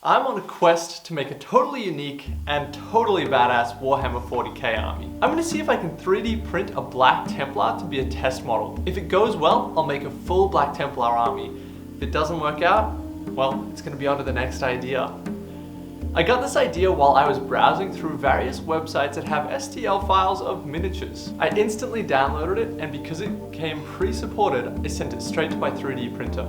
I'm on a quest to make a totally unique and totally badass Warhammer 40K army. I'm going to see if I can 3D print a Black Templar to be a test model. If it goes well, I'll make a full Black Templar army. If it doesn't work out, well, it's going to be on to the next idea. I got this idea while I was browsing through various websites that have STL files of miniatures. I instantly downloaded it, and because it came pre-supported, I sent it straight to my 3D printer.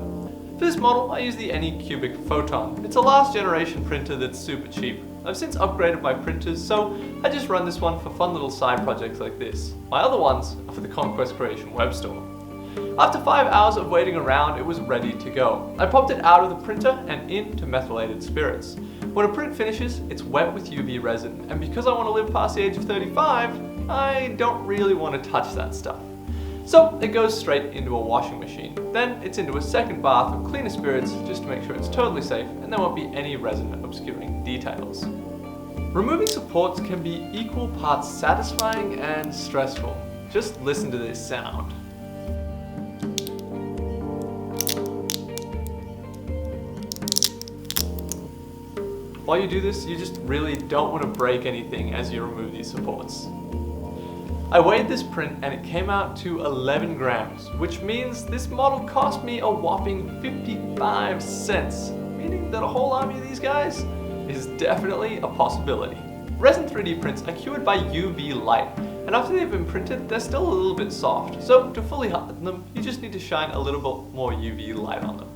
For this model, I use the Anycubic Photon. It's a last generation printer that's super cheap. I've since upgraded my printers, so I just run this one for fun little side projects like this. My other ones are for the Conquest creation Webstore. After 5 hours of waiting around, it was ready to go. I popped it out of the printer and into methylated spirits. When a print finishes, it's wet with UV resin, and because I want to live past the age of 35, I don't really want to touch that stuff. So it goes straight into a washing machine. Then it's into a second bath of cleaner spirits just to make sure it's totally safe and there won't be any resin obscuring details. Removing supports can be equal parts satisfying and stressful. Just listen to this sound. While you do this, you just really don't want to break anything as you remove these supports. I weighed this print and it came out to 11 grams, which means this model cost me a whopping 55 cents, meaning that a whole army of these guys is definitely a possibility. Resin 3D prints are cured by UV light, and after they've been printed, they're still a little bit soft, so to fully harden them, you just need to shine a little bit more UV light on them.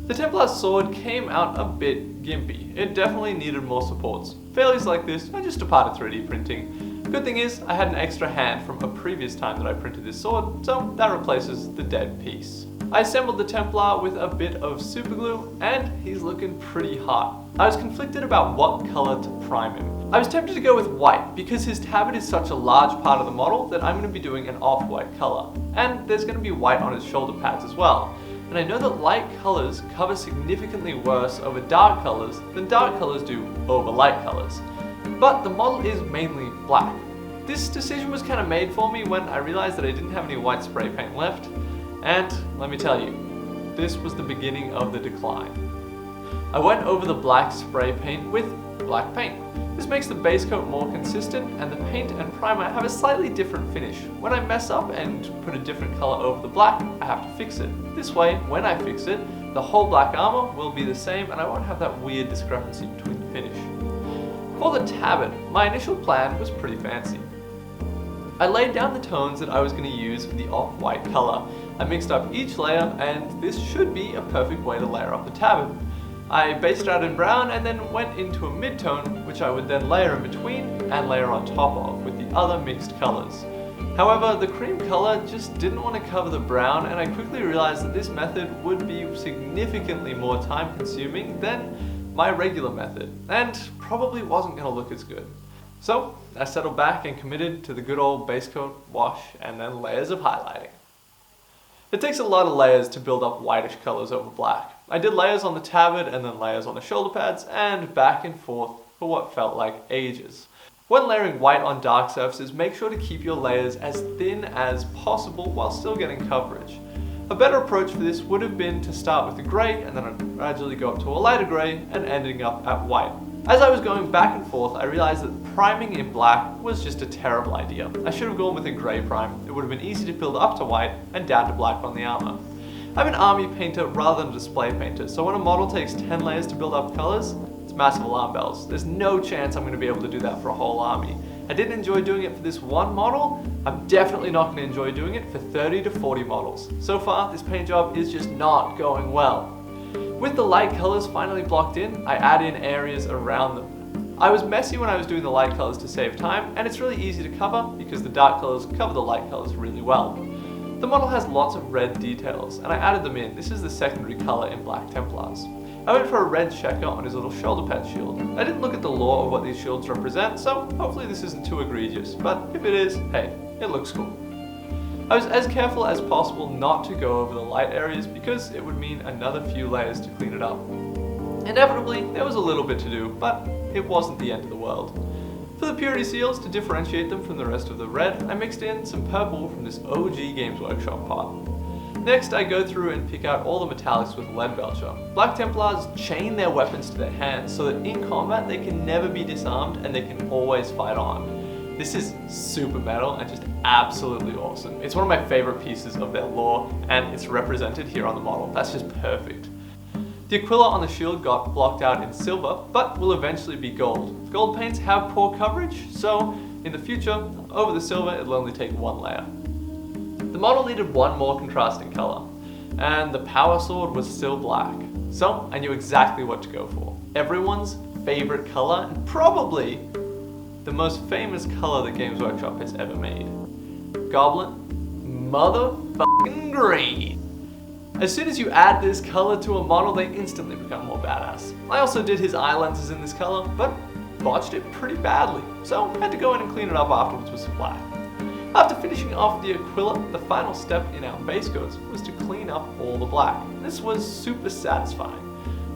The Templar Sword came out a bit gimpy. It definitely needed more supports. Failures like this are just a part of 3D printing. Good thing is, I had an extra hand from a previous time that I printed this sword, so that replaces the dead piece. I assembled the Templar with a bit of super glue, and he's looking pretty hot. I was conflicted about what color to prime him. I was tempted to go with white, because his tabard is such a large part of the model that I'm going to be doing an off-white color. And there's going to be white on his shoulder pads as well. And I know that light colors cover significantly worse over dark colors than dark colors do over light colors. But the model is mainly black. This decision was kind of made for me when I realized that I didn't have any white spray paint left, and let me tell you, this was the beginning of the decline. I went over the black spray paint with black paint. This makes the base coat more consistent, and the paint and primer have a slightly different finish. When I mess up and put a different color over the black, I have to fix it. This way, when I fix it, the whole black armor will be the same and I won't have that weird discrepancy between the finish. For the tabard, my initial plan was pretty fancy. I laid down the tones that I was going to use for the off-white color. I mixed up each layer, and this should be a perfect way to layer up the tabard. I based it out in brown and then went into a mid-tone, which I would then layer in between and layer on top of with the other mixed colors. However, the cream color just didn't want to cover the brown, and I quickly realized that this method would be significantly more time consuming than my regular method, and probably wasn't going to look as good. So I settled back and committed to the good old base coat, wash, and then layers of highlighting. It takes a lot of layers to build up whitish colors over black. I did layers on the tabard and then layers on the shoulder pads and back and forth for what felt like ages. When layering white on dark surfaces, make sure to keep your layers as thin as possible while still getting coverage. A better approach for this would have been to start with the grey and then gradually go up to a lighter grey and ending up at white. As I was going back and forth, I realized that priming in black was just a terrible idea. I should have gone with a grey prime. It would have been easy to build up to white and down to black on the armor. I'm an army painter rather than a display painter, so when a model takes 10 layers to build up colors, it's massive alarm bells. There's no chance I'm going to be able to do that for a whole army. I didn't enjoy doing it for this one model. I'm definitely not going to enjoy doing it for 30 to 40 models. So far, this paint job is just not going well. With the light colors finally blocked in, I add in areas around them. I was messy when I was doing the light colors to save time, and it's really easy to cover because the dark colors cover the light colors really well. The model has lots of red details, and I added them in. This is the secondary color in Black Templars. I went for a red checker on his little shoulder pad shield. I didn't look at the lore of what these shields represent, so hopefully this isn't too egregious, but if it is, hey, it looks cool. I was as careful as possible not to go over the light areas because it would mean another few layers to clean it up. Inevitably, there was a little bit to do, but it wasn't the end of the world. For the purity seals, to differentiate them from the rest of the red, I mixed in some purple from this OG Games Workshop pot. Next, I go through and pick out all the metallics with lead belcher. Black Templars chain their weapons to their hands so that in combat they can never be disarmed and they can always fight on. This is super metal and just absolutely awesome. It's one of my favorite pieces of their lore, and it's represented here on the model. That's just perfect. The Aquila on the shield got blocked out in silver, but will eventually be gold. Gold paints have poor coverage, so in the future, over the silver it'll only take one layer. The model needed one more contrasting color, and the power sword was still black. So I knew exactly what to go for. Everyone's favorite color, and probably the most famous color that Games Workshop has ever made. Goblin motherfucking green. As soon as you add this color to a model, they instantly become more badass. I also did his eye lenses in this color, but botched it pretty badly, so I had to go in and clean it up afterwards with some black. After finishing off the Aquila, the final step in our base coats was to clean up all the black. This was super satisfying.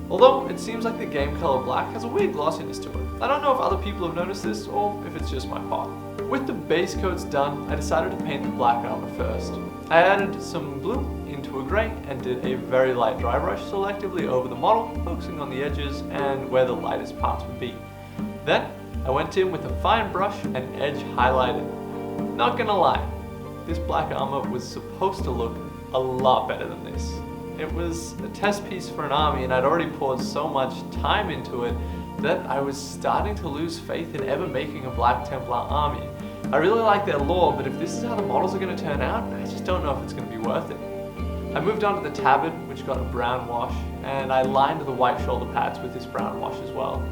Although it seems like the game color black has a weird glossiness to it. I don't know if other people have noticed this or if it's just my part. With the base coats done, I decided to paint the black armor first. I added some blue into a grey and did a very light dry brush selectively over the model, focusing on the edges and where the lightest parts would be. Then I went in with a fine brush and edge highlighted. Not gonna lie, this black armor was supposed to look a lot better than this. It was a test piece for an army and I'd already poured so much time into it that I was starting to lose faith in ever making a Black Templar army. I really like their lore, but if this is how the models are going to turn out, I just don't know if it's going to be worth it. I moved on to the tabard, which got a brown wash, and I lined the white shoulder pads with this brown wash as well.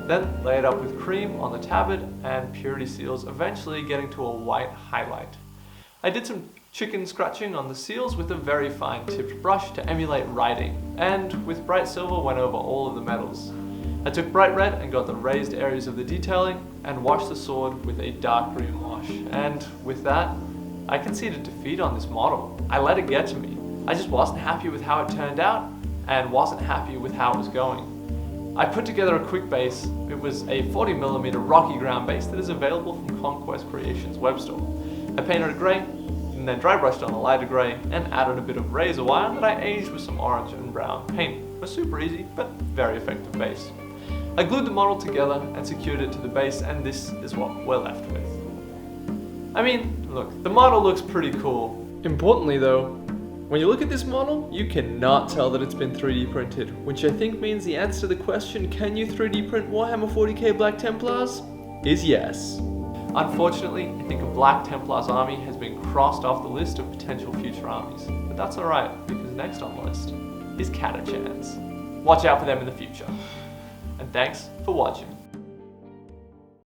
Then laid up with cream on the tabard and purity seals, eventually getting to a white highlight. I did some chicken scratching on the seals with a very fine tipped brush to emulate writing, and with bright silver went over all of the metals. I took bright red and got the raised areas of the detailing and washed the sword with a dark green wash, and with that, I conceded defeat on this model. I let it get to me. I just wasn't happy with how it turned out and wasn't happy with how it was going. I put together a quick base. It was a 40mm rocky ground base that is available from Conquest Creations Webstore. I painted it grey and then dry brushed on a lighter grey and added a bit of razor wire that I aged with some orange and brown paint. A super easy but very effective base. I glued the model together and secured it to the base, and this is what we're left with. I mean, look, the model looks pretty cool. Importantly though, when you look at this model, you cannot tell that it's been 3D printed, which I think means the answer to the question, can you 3D print Warhammer 40K Black Templars? Is yes. Unfortunately, I think a Black Templars army has been crossed off the list of potential future armies. But that's alright, because next on the list is Catachans. Watch out for them in the future. And thanks for watching.